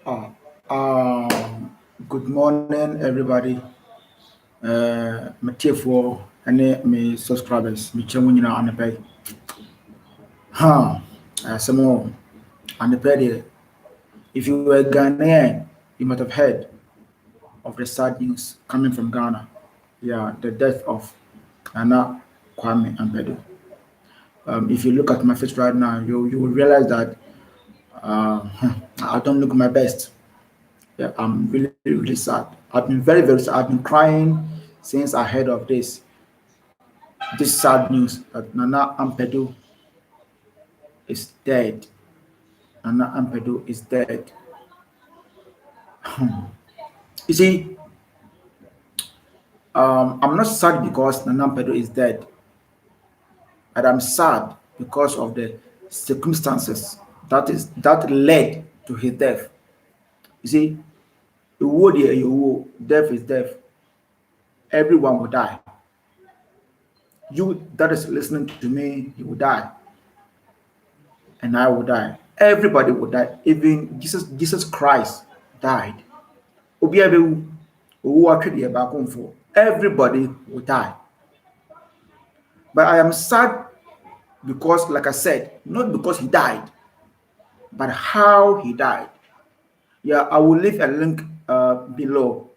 Ah, good morning, everybody. My for and my subscribers, my channel on the pay. Some more on the pay. If you were Ghanaian, you might have heard of the sad news coming from Ghana. Yeah, the death of Nana Kwame Ampadu. If you look at my face right now, you will realize that I don't look my best. Yeah, I'm really sad. I've been very sad. I've been crying since I heard of this sad news that Nana Ampadu is dead. Nana Ampadu is dead. You see, I'm not sad because Nana Ampadu is dead, but I'm sad because of the circumstances that led to his death. You see, death is death. Everyone will die. You that is listening to me, you will die, and I will die. Everybody will die. Even Jesus Christ died. Obi abewu, owu atwedeɛ baako mfo. Everybody will die. But I am sad because, like I said, not because he died, but how he died. Yeah, I will leave a link below,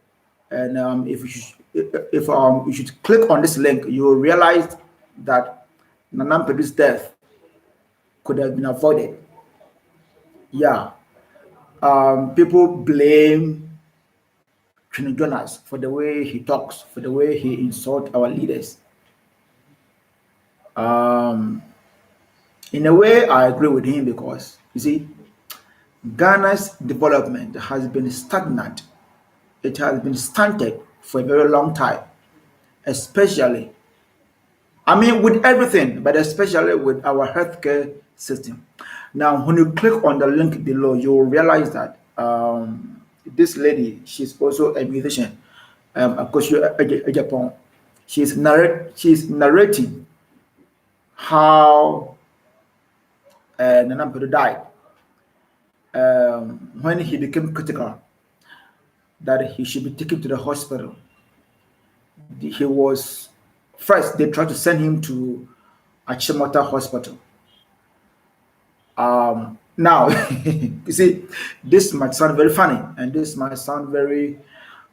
and if you should click on this link, you will realize that Nana Pedu's death could have been avoided. Yeah, people blame Trini Jonas for the way he talks, for the way he insults our leaders. Um, in a way, I agree with him because you see, Ghana's development has been stagnant. It has been stunted for a very long time, especially, I mean, with everything, but especially with our healthcare system. Now, when you click on the link below, you will realize that this lady, she's also a musician, Akosho Ejapon. She's narrating how Nana Pedo died when he became critical that he should be taken to the hospital. He was first they tried to send him to Achimota Hospital. Now, you see, this might sound very funny, and this might sound very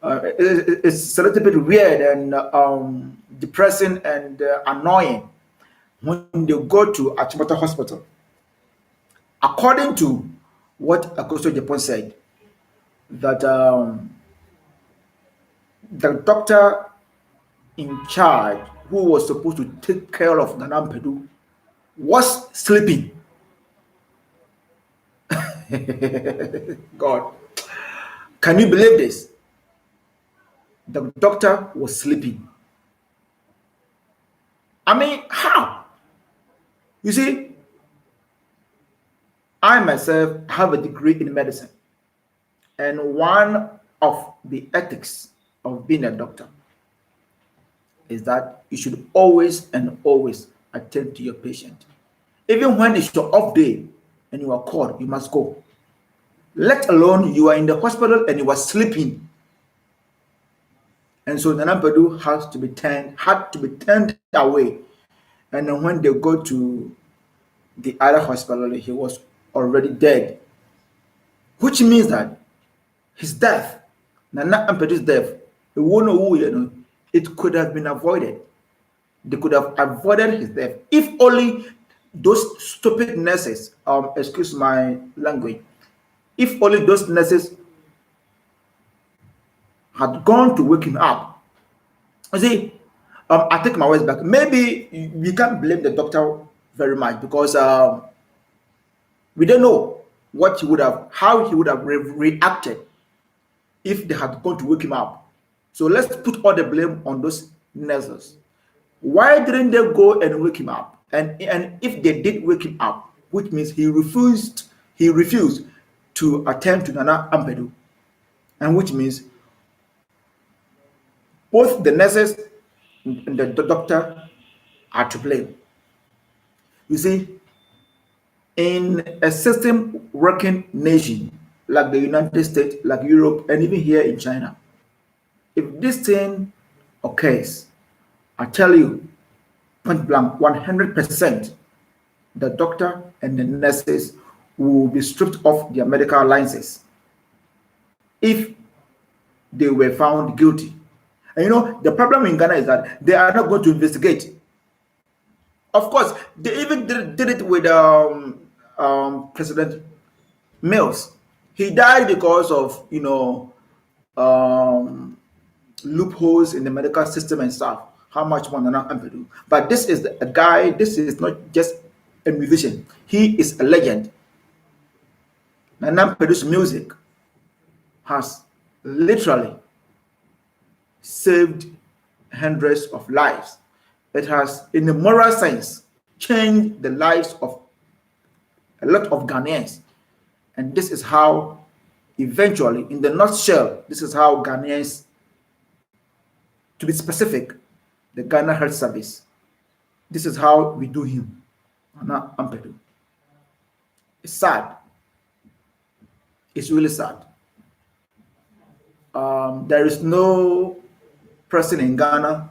it's a little bit weird and depressing and annoying when they go to Achimota Hospital. According to what Akoso Japan said, that the doctor in charge who was supposed to take care of Nana Pedu was sleeping. God, can you believe this? The doctor was sleeping. I mean, how? You see, I myself have a degree in medicine, and one of the ethics of being a doctor is that you should always and always attend to your patient. Even when it's your off day and you are called, you must go. Let alone you are in the hospital and you are sleeping. And so Nana Pedu had to be turned away. And then when they go to the other hospital, he was already dead. Which means that his death, Nana Ampedu's death, it could have been avoided. They could have avoided his death if only those stupid nurses, excuse my language, if only those nurses had gone to wake him up. You see, I take my words back. Maybe we can't blame the doctor very much because we don't know how he would have reacted if they had gone to wake him up. So let's put all the blame on those nurses. Why didn't they go and wake him up? And if they did wake him up, which means he refused to attend to Nana Ampedu, and which means both the nurses and the doctor are to blame. You see, in a system working nation like the United States, like Europe, and even here in China. If this thing occurs, I tell you, point blank, 100%, the doctor and the nurses will be stripped of their medical licenses if they were found guilty. And the problem in Ghana is that they are not going to investigate. Of course, they even did it with President Mills. He died because of um, loopholes in the medical system and stuff. How much more than Ampadu? But this is a guy. This is not just a musician. He is a legend. Nana Ampedu's music has literally saved hundreds of lives. It has, in the moral sense, changed the lives of a lot of Ghanaians. And this is how, eventually, in the nutshell, this is how Ghanaians, to be specific, the Ghana Health Service, this is how we do him. Nana Ampadu. It's sad. It's really sad. There is no person in Ghana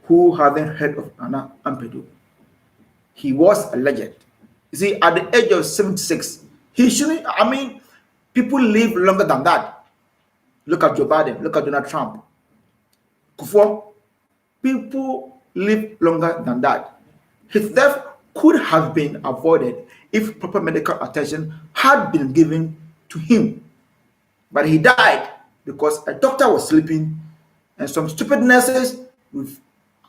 who hasn't heard of Nana Ampadu. He was a legend. You see, at the age of 76, he shouldn't, people live longer than that. Look at Joe Biden, look at Donald Trump. Kufuor, people live longer than that. His death could have been avoided if proper medical attention had been given to him. But he died because a doctor was sleeping and some stupid nurses,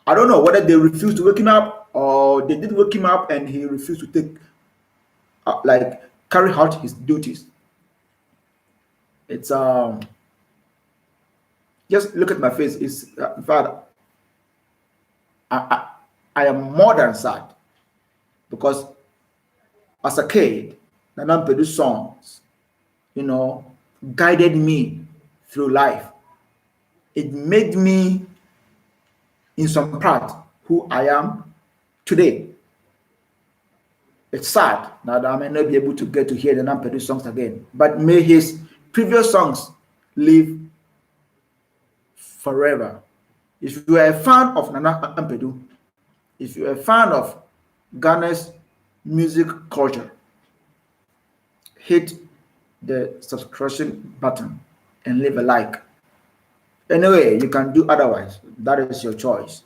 I don't know whether they refused to wake him up or they did wake him up and he refused to take, carry out his duties. It's, just look at my face. It's, in fact, I am more than sad because as a kid, Nana Ampedu's songs, guided me through life. It made me, in some part, who I am today. It's sad that I may not be able to get to hear the Nana Ampedu songs again, but may his previous songs live forever. If you are a fan of Nana Ampedu, if you are a fan of Ghana's music culture, hit the subscription button and leave a like. Anyway, you can do otherwise. That is your choice.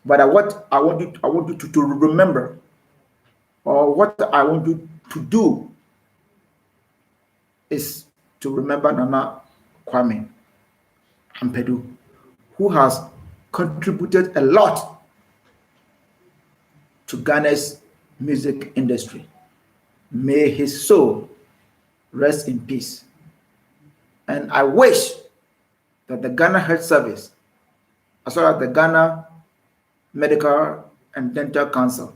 But what I want you to remember, or what I want you to do, is to remember Nana Kwame Ampadu, who has contributed a lot to Ghana's music industry. May his soul rest in peace. And I wish that the Ghana Health Service, as well as the Ghana Medical and Dental Council,